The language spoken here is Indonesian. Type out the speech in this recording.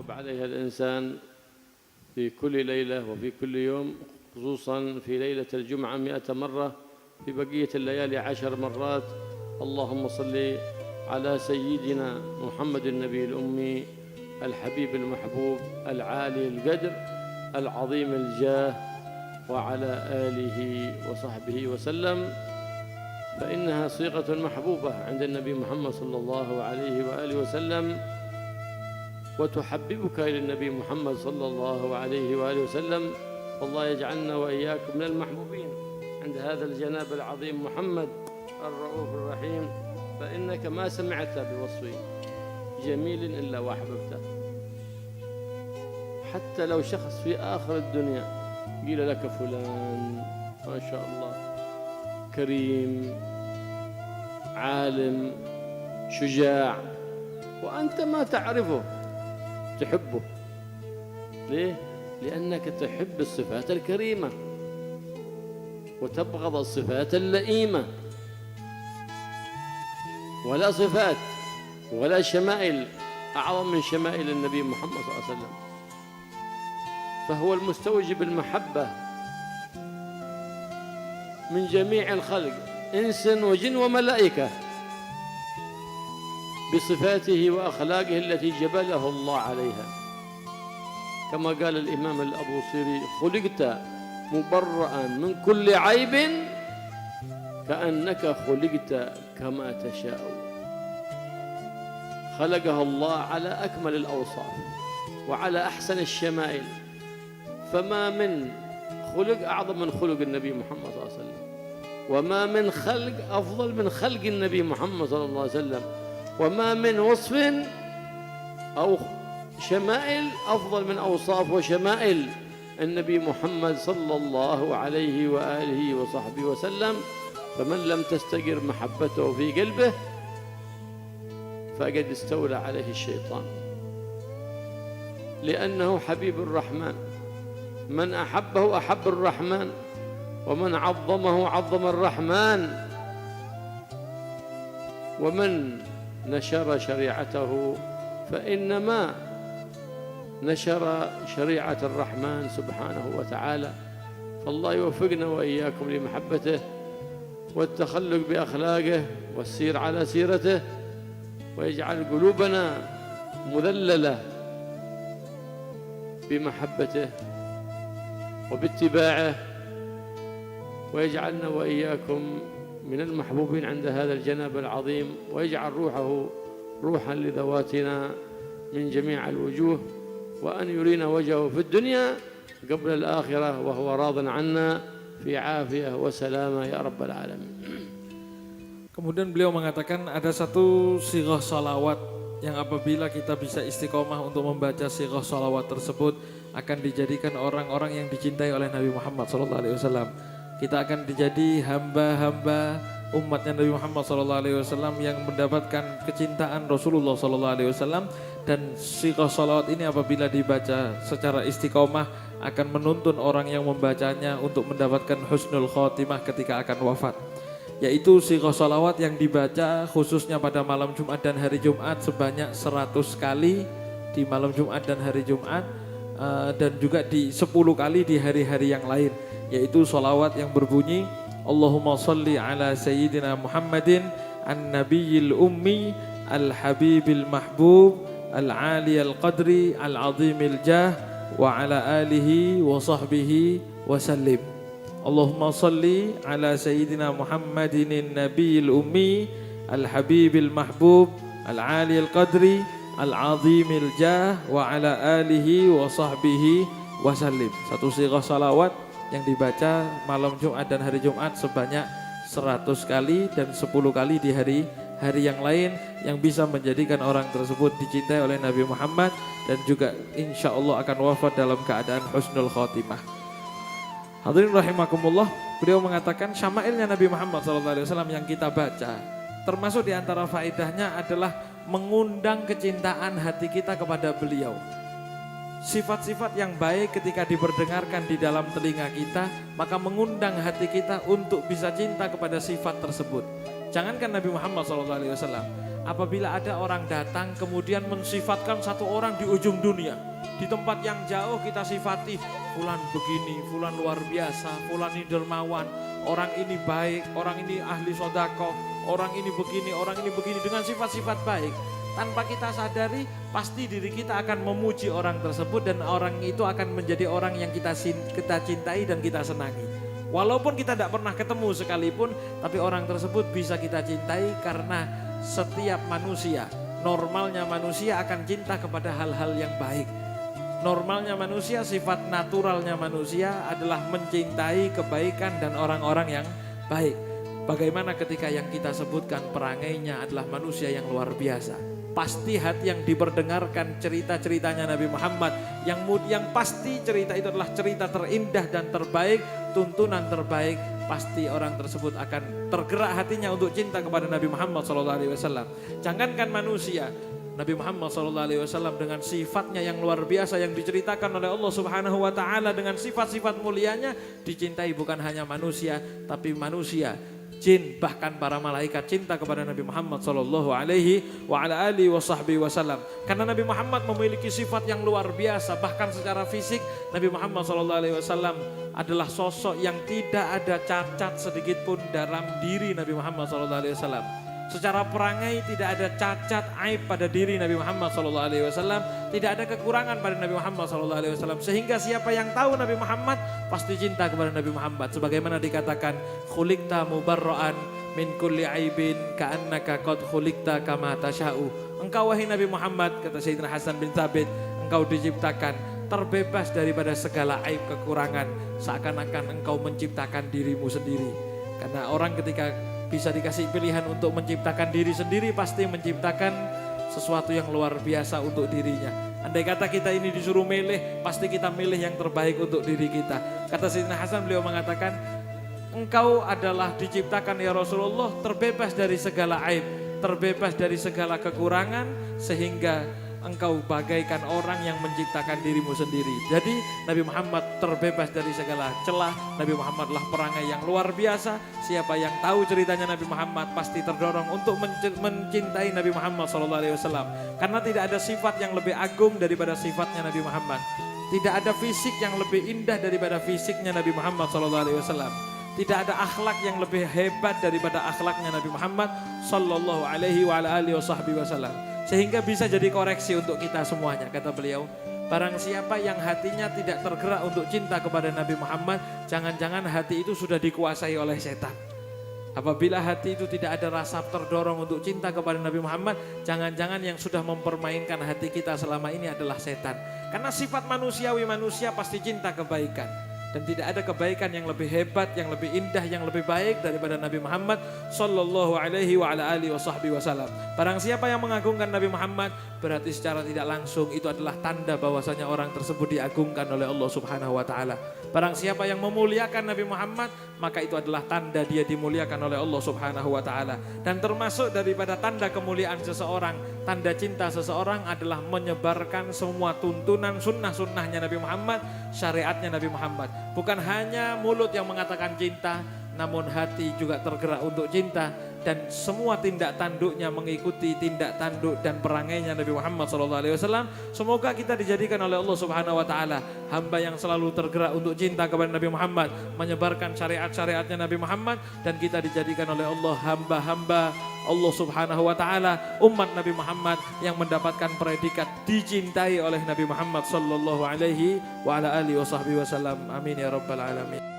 يواظب عليها الإنسان في كل ليلة وفي كل يوم، خصوصا في ليلة الجمعة 100 مرة، في بقية الليالي 10 مرات. اللهم صل على سيدنا محمد النبي الأمي الحبيب المحبوب العالي القدر العظيم الجاه، وعلى آله وصحبه وسلم، فإنها صيغة محبوبة عند النبي محمد صلى الله عليه وآله وسلم، وتحببك إلى النبي محمد صلى الله عليه وآله وسلم. والله يجعلنا وإياكم من المحبوبين عند هذا الجناب العظيم محمد الرؤوف الرحيم، فإنك ما سمعت بوصف جميل إلا وأحببته. حتى لو شخص في آخر الدنيا قيل لك فلان ما شاء الله كريم عالم شجاع، وأنت ما تعرفه تحبه. ليه؟ لأنك تحب الصفات الكريمة وتبغض الصفات اللئيمة. ولا صفات ولا شمائل أعظم من شمائل النبي محمد صلى الله عليه وسلم، فهو المستوجب المحبة من جميع الخلق إنس وجن وملائكة، بصفاته وأخلاقه التي جبله الله عليها. كما قال الإمام الأبوصيري: خلقت مبرأ من كل عيب كأنك خلقت كما تشاء. خلقها الله على أكمل الأوصاف وعلى أحسن الشمائل، فما من خلق أعظم من خلق النبي محمد صلى الله عليه وسلم، وما من خلق أفضل من خلق النبي محمد صلى الله عليه وسلم، وما من وصف أو شمائل أفضل من أوصاف وشمائل النبي محمد صلى الله عليه وآله وصحبه وسلم. فمن لم تستقر محبته في قلبه فقد استولى عليه الشيطان، لأنه حبيب الرحمن. من أحبه أحب الرحمن، ومن عظمه عظم الرحمن، ومن نشر شريعته فإنما نشر شريعة الرحمن سبحانه وتعالى. فالله يوفقنا وإياكم لمحبته والتخلق بأخلاقه والسير على سيرته، ويجعل قلوبنا مذللة بمحبته وباتباعه، ويجعلنا وإياكم من المحبوبين عند هذا الجناب العظيم، ويجعل روحه روحا لذواتنا من جميع الوجوه، وأن يرينا وجهه في الدنيا قبل الآخرة وهو راض عنا في عافية وسلامة يا رب العالمين. Kemudian beliau mengatakan ada satu sirah salawat yang apabila kita bisa istiqomah untuk membaca sirah salawat tersebut akan dijadikan orang-orang yang dicintai oleh Nabi Muhammad SAW. Kita akan dijadi hamba-hamba umatnya Nabi Muhammad SAW yang mendapatkan kecintaan Rasulullah SAW. Dan sirah salawat ini apabila dibaca secara istiqomah akan menuntun orang yang membacanya untuk mendapatkan husnul khotimah ketika akan wafat. Yaitu sirah salawat yang dibaca khususnya pada malam Jumat dan hari Jumat sebanyak 100 kali di malam Jumat dan hari Jumat, dan juga di 10 kali di hari-hari yang lain, yaitu salawat yang berbunyi Allahumma salli ala sayyidina Muhammadin an-nabiyil ummi al-habibil mahbub al-ali al-qadri al-azimil jah wa ala alihi wa sahbihi wa sallim. Allahumma salli ala sayyidina Muhammadin nabiyil ummi al-habibil mahbub al-ali al-qadri al-azimil jah wa ala alihi wa sahbihi wa sallim. Satu sirah salawat yang dibaca malam Jumat dan hari Jumat sebanyak 100 kali dan 10 kali di hari yang lain, yang bisa menjadikan orang tersebut dicintai oleh Nabi Muhammad dan juga insya Allah akan wafat dalam keadaan husnul khotimah. Hadirin rahimakumullah, beliau mengatakan syama'ilnya Nabi Muhammad SAW yang kita baca, termasuk di antara faedahnya adalah mengundang kecintaan hati kita kepada beliau. Sifat-sifat yang baik ketika diperdengarkan di dalam telinga kita, maka mengundang hati kita untuk bisa cinta kepada sifat tersebut. Jangankan Nabi Muhammad SAW, apabila ada orang datang kemudian mensifatkan satu orang di ujung dunia, di tempat yang jauh kita sifati, fulan begini, fulan luar biasa, fulan ini dermawan, orang ini baik, orang ini ahli sodako, orang ini begini dengan sifat-sifat baik. Tanpa kita sadari pasti diri kita akan memuji orang tersebut dan orang itu akan menjadi orang yang kita cintai dan kita senangi. Walaupun kita tidak pernah ketemu sekalipun, tapi orang tersebut bisa kita cintai karena setiap manusia, normalnya manusia akan cinta kepada hal-hal yang baik. Normalnya manusia, sifat naturalnya manusia adalah mencintai kebaikan dan orang-orang yang baik. Bagaimana ketika yang kita sebutkan perangainya adalah manusia yang luar biasa. Pasti hati yang diperdengarkan cerita-ceritanya Nabi Muhammad, yang pasti cerita itu adalah cerita terindah dan terbaik, tuntunan terbaik, pasti orang tersebut akan tergerak hatinya untuk cinta kepada Nabi Muhammad SAW. Jangankan manusia, Nabi Muhammad SAW dengan sifatnya yang luar biasa yang diceritakan oleh Allah Subhanahu wa Ta'ala, dengan sifat-sifat mulianya dicintai bukan hanya manusia, tapi manusia, jin, bahkan para malaikat cinta kepada Nabi Muhammad SAW. Karena Nabi Muhammad memiliki sifat yang luar biasa, bahkan secara fisik Nabi Muhammad SAW adalah sosok yang tidak ada cacat sedikit pun dalam diri Nabi Muhammad SAW. Secara perangai tidak ada cacat aib pada diri Nabi Muhammad SAW, tidak ada kekurangan pada Nabi Muhammad SAW. Sehingga siapa yang tahu Nabi Muhammad pasti cinta kepada Nabi Muhammad. Sebagaimana dikatakan, khuliqta mubarra'an min kulli aibin ka'annaka qad khuliqta kama tasha'u. Engkau wahai Nabi Muhammad, kata Sayyidina Hasan bin Thabit, engkau diciptakan terbebas daripada segala aib kekurangan, seakan-akan engkau menciptakan dirimu sendiri. Karena orang ketika bisa dikasih pilihan untuk menciptakan diri sendiri, pasti menciptakan sesuatu yang luar biasa untuk dirinya. Andai kata kita ini disuruh milih, pasti kita milih yang terbaik untuk diri kita. Kata Sayyidina Hasan, beliau mengatakan, engkau adalah diciptakan ya Rasulullah terbebas dari segala aib, terbebas dari segala kekurangan, sehingga engkau bagaikan orang yang menciptakan dirimu sendiri. Jadi Nabi Muhammad terbebas dari segala celah. Nabi Muhammadlah perangai yang luar biasa. Siapa yang tahu ceritanya Nabi Muhammad pasti terdorong untuk mencintai Nabi Muhammad SAW. Karena tidak ada sifat yang lebih agung daripada sifatnya Nabi Muhammad. Tidak ada fisik yang lebih indah daripada fisiknya Nabi Muhammad SAW. Tidak ada akhlak yang lebih hebat daripada akhlaknya Nabi Muhammad SAW. Sehingga bisa jadi koreksi untuk kita semuanya. Kata beliau, barang siapa yang hatinya tidak tergerak untuk cinta kepada Nabi Muhammad, jangan-jangan hati itu sudah dikuasai oleh setan. Apabila hati itu tidak ada rasa terdorong untuk cinta kepada Nabi Muhammad, jangan-jangan yang sudah mempermainkan hati kita selama ini adalah setan. Karena sifat manusiawi manusia pasti cinta kebaikan. Dan tidak ada kebaikan yang lebih hebat, yang lebih indah, yang lebih baik daripada Nabi Muhammad sallallahu alaihi wa ala alihi wasallam. Barang siapa yang mengagungkan Nabi Muhammad, berarti secara tidak langsung itu adalah tanda bahwasanya orang tersebut diagungkan oleh Allah Subhanahu wa Ta'ala. Barang siapa yang memuliakan Nabi Muhammad, maka itu adalah tanda dia dimuliakan oleh Allah Subhanahu wa Ta'ala. Dan termasuk daripada tanda kemuliaan seseorang, tanda cinta seseorang adalah menyebarkan semua tuntunan sunnah-sunnahnya Nabi Muhammad, syariatnya Nabi Muhammad. Bukan hanya mulut yang mengatakan cinta, namun hati juga tergerak untuk cinta. Dan semua tindak tanduknya mengikuti tindak tanduk dan perangainya Nabi Muhammad SAW. Semoga kita dijadikan oleh Allah Subhanahu wa Ta'ala hamba yang selalu tergerak untuk cinta kepada Nabi Muhammad, menyebarkan syariat-syariatnya Nabi Muhammad, dan kita dijadikan oleh Allah hamba-hamba Allah Subhanahu wa Ta'ala, umat Nabi Muhammad yang mendapatkan predikat dicintai oleh Nabi Muhammad sallallahu alaihi wa ala alihi wasallam. Amin ya rabbal alamin.